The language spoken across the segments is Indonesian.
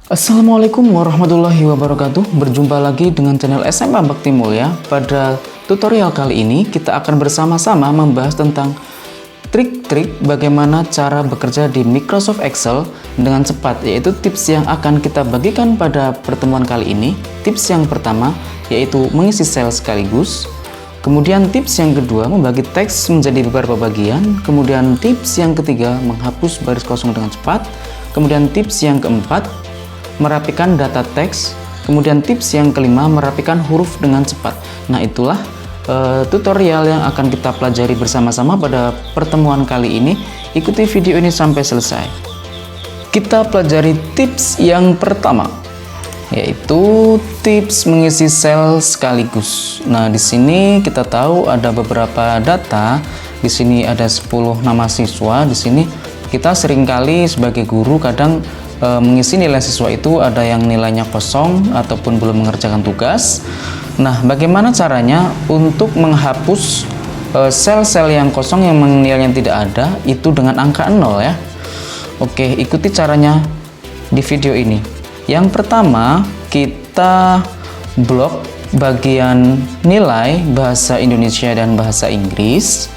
Assalamualaikum warahmatullahi wabarakatuh. Berjumpa lagi dengan channel SMA Bakti Mulia. Pada tutorial kali ini kita akan bersama-sama membahas tentang trik-trik bagaimana cara bekerja di Microsoft Excel dengan cepat, yaitu tips yang akan kita bagikan pada pertemuan kali ini. Tips yang pertama yaitu mengisi sel sekaligus. Kemudian tips yang kedua, membagi teks menjadi beberapa bagian. Kemudian tips yang ketiga, menghapus baris kosong dengan cepat. Kemudian tips yang keempat, merapikan data teks. Kemudian tips yang kelima, merapikan huruf dengan cepat. Nah, itulah tutorial yang akan kita pelajari bersama-sama pada pertemuan kali ini. Ikuti video ini sampai selesai. Kita pelajari tips yang pertama, yaitu tips mengisi sel sekaligus. Nah, di sini kita tahu ada beberapa data. Di sini ada 10 nama siswa. Di sini kita seringkali sebagai guru kadang mengisi nilai siswa itu ada yang nilainya kosong ataupun belum mengerjakan tugas. Nah, bagaimana caranya untuk menghapus sel-sel yang kosong yang nilainya tidak ada itu dengan angka 0 ya. Oke, ikuti caranya di video ini. Yang pertama, kita blok bagian nilai bahasa Indonesia dan bahasa Inggris.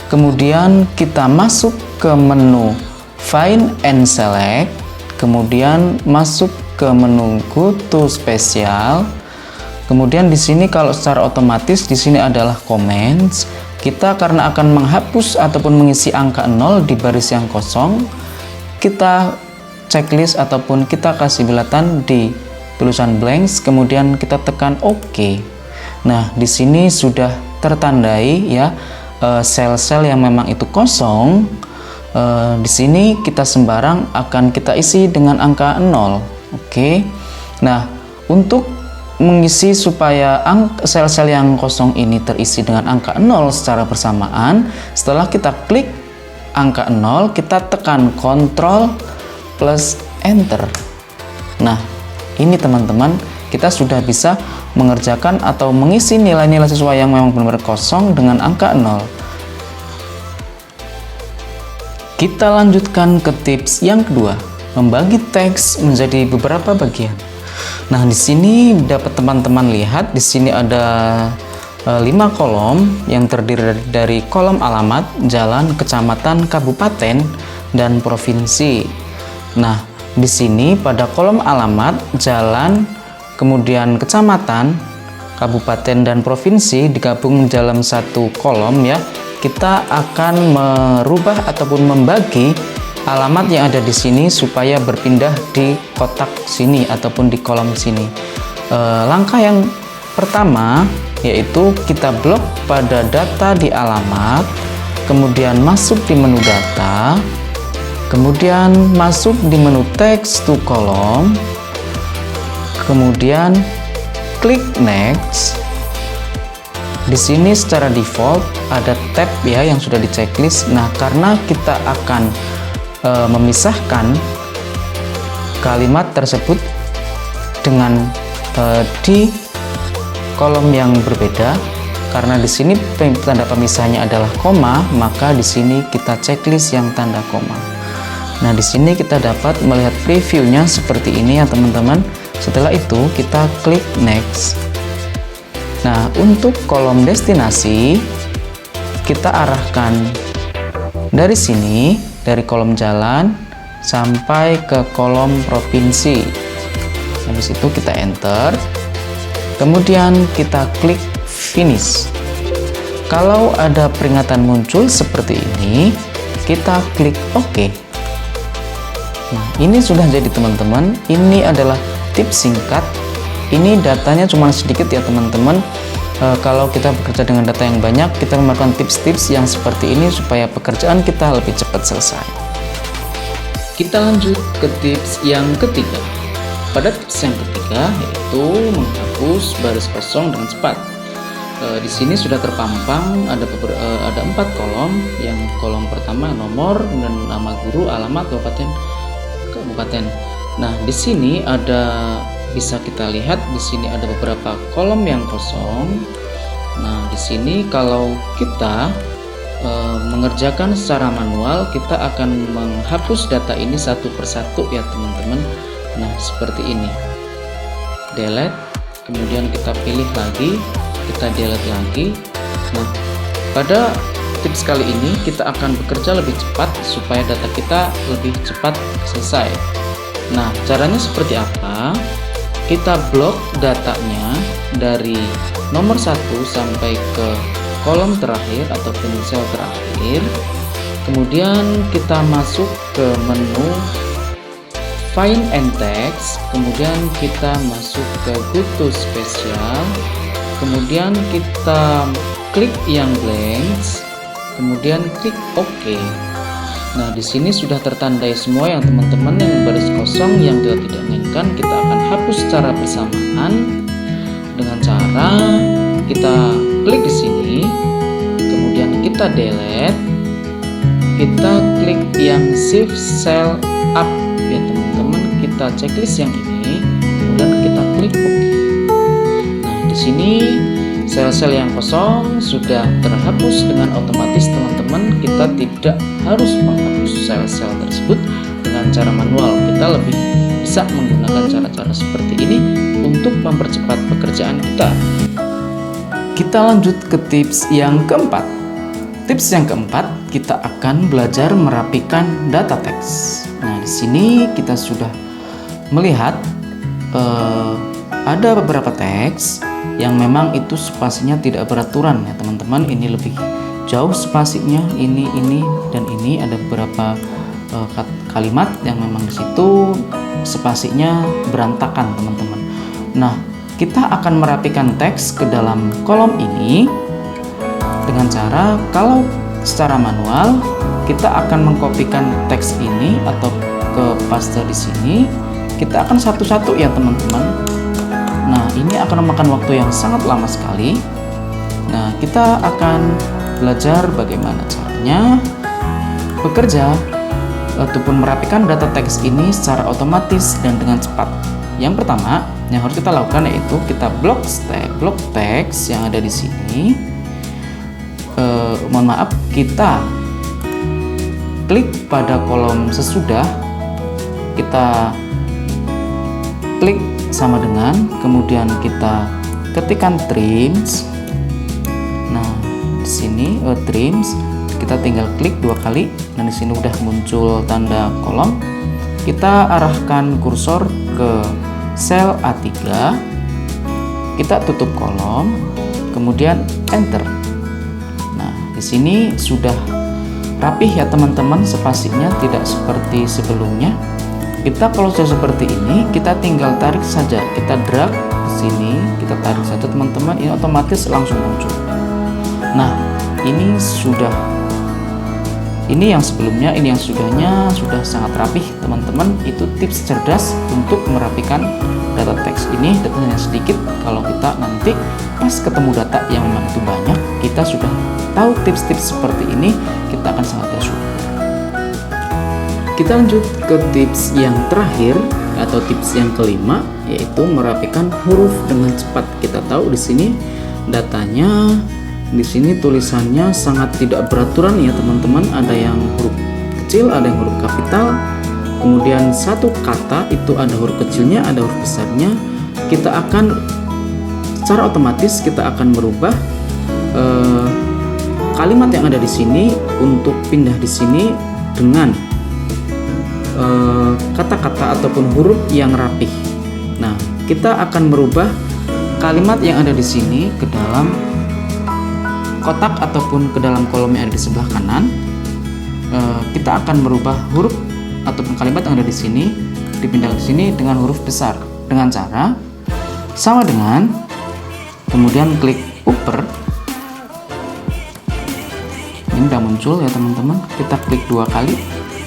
Kemudian kita masuk ke menu Find and Select. Kemudian masuk ke menu Go to Special. Kemudian di sini kalau secara otomatis di sini adalah Comments. Kita karena akan menghapus ataupun mengisi angka 0 di baris yang kosong, kita checklist ataupun kita kasih bulatan di tulisan blanks, kemudian kita tekan OK. Nah, di sini sudah tertandai ya sel-sel yang memang itu kosong. Di sini kita sembarang akan kita isi dengan angka 0. Oke. Nah, untuk mengisi supaya sel-sel yang kosong ini terisi dengan angka 0 secara bersamaan, setelah kita klik angka 0, kita tekan Ctrl plus Enter. Nah, ini teman-teman, kita sudah bisa mengerjakan atau mengisi nilai-nilai siswa yang memang benar-benar kosong dengan angka 0. Kita lanjutkan ke tips yang kedua, membagi teks menjadi beberapa bagian. Nah, di sini dapat teman-teman lihat, di sini ada 5 kolom yang terdiri dari kolom alamat, jalan, kecamatan, kabupaten, dan provinsi. Nah, di sini pada kolom alamat, jalan, kemudian kecamatan, kabupaten, dan provinsi digabung dalam satu kolom ya. Kita akan merubah ataupun membagi alamat yang ada di sini supaya berpindah di kotak sini ataupun di kolom sini. Langkah yang pertama yaitu kita blok pada data di alamat, kemudian masuk di menu data, kemudian masuk di menu text to column, kemudian klik next. Di sini secara default ada tab ya yang sudah di checklist. Nah, karena kita akan memisahkan kalimat tersebut dengan di kolom yang berbeda, karena di sini tanda pemisahnya adalah koma, maka di sini kita checklist yang tanda koma. Nah, di sini kita dapat melihat previewnya seperti ini ya teman-teman. Setelah itu kita klik next. Nah, untuk kolom destinasi kita arahkan dari sini, dari kolom jalan sampai ke kolom provinsi. Habis itu kita enter. Kemudian kita klik finish. Kalau ada peringatan muncul seperti ini, kita klik OK. Nah, ini sudah jadi teman-teman. Ini adalah tips singkat. Ini datanya cuma sedikit ya teman-teman. Kalau kita bekerja dengan data yang banyak, kita melakukan tips-tips yang seperti ini supaya pekerjaan kita lebih cepat selesai. Kita lanjut ke tips yang ketiga. Pada tips yang ketiga yaitu menghapus baris kosong dengan cepat. Di sini sudah terpampang ada 4 kolom. Yang kolom pertama nomor, dan nama guru, alamat, kabupaten. Nah, di sini bisa kita lihat di sini ada beberapa kolom yang kosong. Nah, di sini kalau kita mengerjakan secara manual, kita akan menghapus data ini satu persatu ya teman-teman. Nah, seperti ini. Delete, kemudian kita pilih lagi, kita delete lagi. Nah, pada tips kali ini kita akan bekerja lebih cepat supaya data kita lebih cepat selesai. Nah, caranya seperti apa? Kita blok datanya dari nomor 1 sampai ke kolom terakhir ataupun sel terakhir. Kemudian kita masuk ke menu Find and Text, kemudian kita masuk ke Go to Special, kemudian kita klik yang blanks, kemudian klik OK. Nah, di sini sudah tertandai semua yang teman-teman yang baris kosong yang kita tidak inginkan. Kita akan hapus secara bersamaan dengan cara kita klik di sini, kemudian kita delete, kita klik yang Shift Cell Up ya teman-teman. Kita checklist yang ini, kemudian kita klik OK. Nah, di sini sel-sel yang kosong sudah terhapus dengan otomatis teman-teman. Kita tidak harus menghapus sel-sel tersebut dengan cara manual. Kita lebih bisa menggunakan cara-cara seperti ini untuk mempercepat pekerjaan kita. Kita lanjut ke tips yang keempat. Tips yang keempat, kita akan belajar merapikan data teks. Nah, di sini kita sudah melihat ada beberapa teks yang memang itu spasinya tidak beraturan ya teman-teman. Ini lebih jauh spasinya, ini dan ini ada beberapa kalimat yang memang di situ spasinya berantakan teman-teman. Nah, kita akan merapikan teks ke dalam kolom ini dengan cara, kalau secara manual kita akan mengkopikan teks ini atau ke paste di sini. Kita akan satu-satu ya teman-teman. Nah, ini akan memakan waktu yang sangat lama sekali. Nah, kita akan belajar bagaimana caranya bekerja ataupun merapikan data teks ini secara otomatis dan dengan cepat. Yang pertama yang harus kita lakukan yaitu kita blok teks yang ada di sini. Mohon maaf, kita klik pada kolom sesudah, kita klik sama dengan, kemudian kita ketikkan trims. Nah, di sini trims, kita tinggal klik 2 kali dan di sini udah muncul tanda kolom. Kita arahkan kursor ke sel A3, kita tutup kolom, kemudian enter. Nah, di sini sudah rapih ya teman-teman, spasinya tidak seperti sebelumnya. Kita kalau sudah seperti ini, kita tinggal tarik saja, kita drag ke sini, kita tarik saja teman-teman, ini otomatis langsung muncul. Nah, ini yang sebelumnya, ini yang sudahnya sudah sangat rapih teman-teman. Itu tips cerdas untuk merapikan data teks ini. Datanya sedikit, kalau kita nanti pas ketemu data yang memang itu banyak, kita sudah tahu tips-tips seperti ini, kita akan sangat bersyukur. Kita lanjut ke tips yang terakhir atau tips yang kelima, yaitu merapikan huruf dengan cepat. Kita tahu di sini datanya, di sini tulisannya sangat tidak beraturan ya teman-teman. Ada yang huruf kecil, ada yang huruf kapital. Kemudian satu kata itu ada huruf kecilnya, ada huruf besarnya. Kita akan secara otomatis kita akan merubah kalimat yang ada di sini untuk pindah di sini dengan kata-kata ataupun huruf yang rapih. Nah, kita akan merubah kalimat yang ada di sini ke dalam kotak ataupun ke dalam kolom yang ada di sebelah kanan. Kita akan merubah huruf ataupun kalimat yang ada di sini dipindah ke sini dengan huruf besar dengan cara sama dengan, kemudian klik upper. Ini sudah muncul ya teman-teman. Kita klik 2 kali,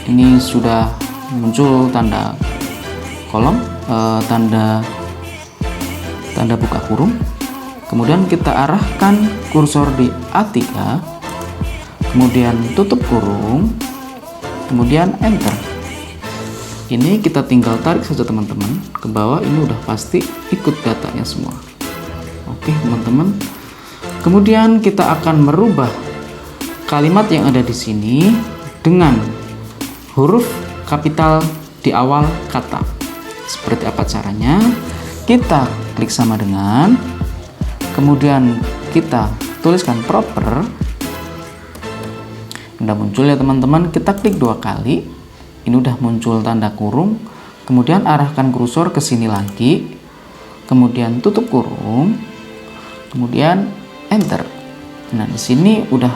ini sudah muncul tanda kolom, tanda buka kurung. Kemudian kita arahkan kursor di A3, kemudian tutup kurung, kemudian enter. Ini kita tinggal tarik saja teman-teman ke bawah, ini udah pasti ikut datanya semua. Oke teman-teman. Kemudian kita akan merubah kalimat yang ada di sini dengan huruf kapital di awal kata. Seperti apa caranya? Kita klik sama dengan, kemudian kita tuliskan proper. Udah muncul ya teman-teman, kita klik 2 kali. Ini udah muncul tanda kurung. Kemudian arahkan kursor ke sini lagi. Kemudian tutup kurung. Kemudian enter. Nah, di sini udah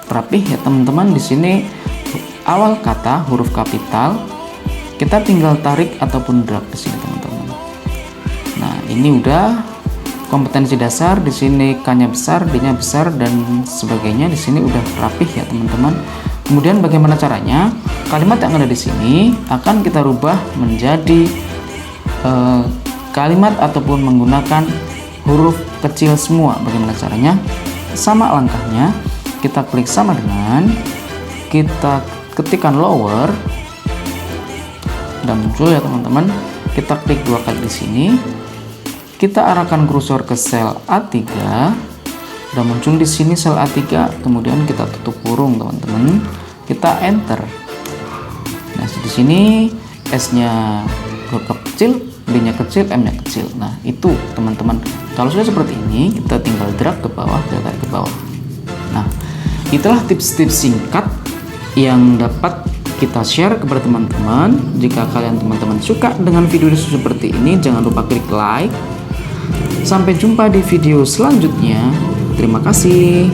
rapih ya teman-teman. Di sini awal kata huruf kapital. Kita tinggal tarik ataupun drag di sini teman-teman. Nah, ini udah kompetensi dasar. Di sini K-nya besar, D-nya besar dan sebagainya. Di sini udah rapih ya teman-teman. Kemudian bagaimana caranya? Kalimat yang ada di sini akan kita rubah menjadi kalimat ataupun menggunakan huruf kecil semua. Bagaimana caranya? Sama langkahnya. Kita klik sama dengan, kita ketikkan lower. Udah muncul ya teman-teman. Kita klik 2 kali di sini. Kita arahkan kursor ke sel A3. Udah muncul di sini sel A3. Kemudian kita tutup kurung teman-teman. Kita enter. Nah, di sini S-nya huruf kecil, B-nya kecil, M-nya kecil. Nah, itu teman-teman. Kalau sudah seperti ini, kita tinggal drag ke bawah, kita tarik ke bawah. Nah, itulah tips-tips singkat yang dapat kita share kepada teman-teman. Jika kalian teman-teman suka dengan video seperti ini, jangan lupa klik like. Sampai jumpa di video selanjutnya. Terima kasih.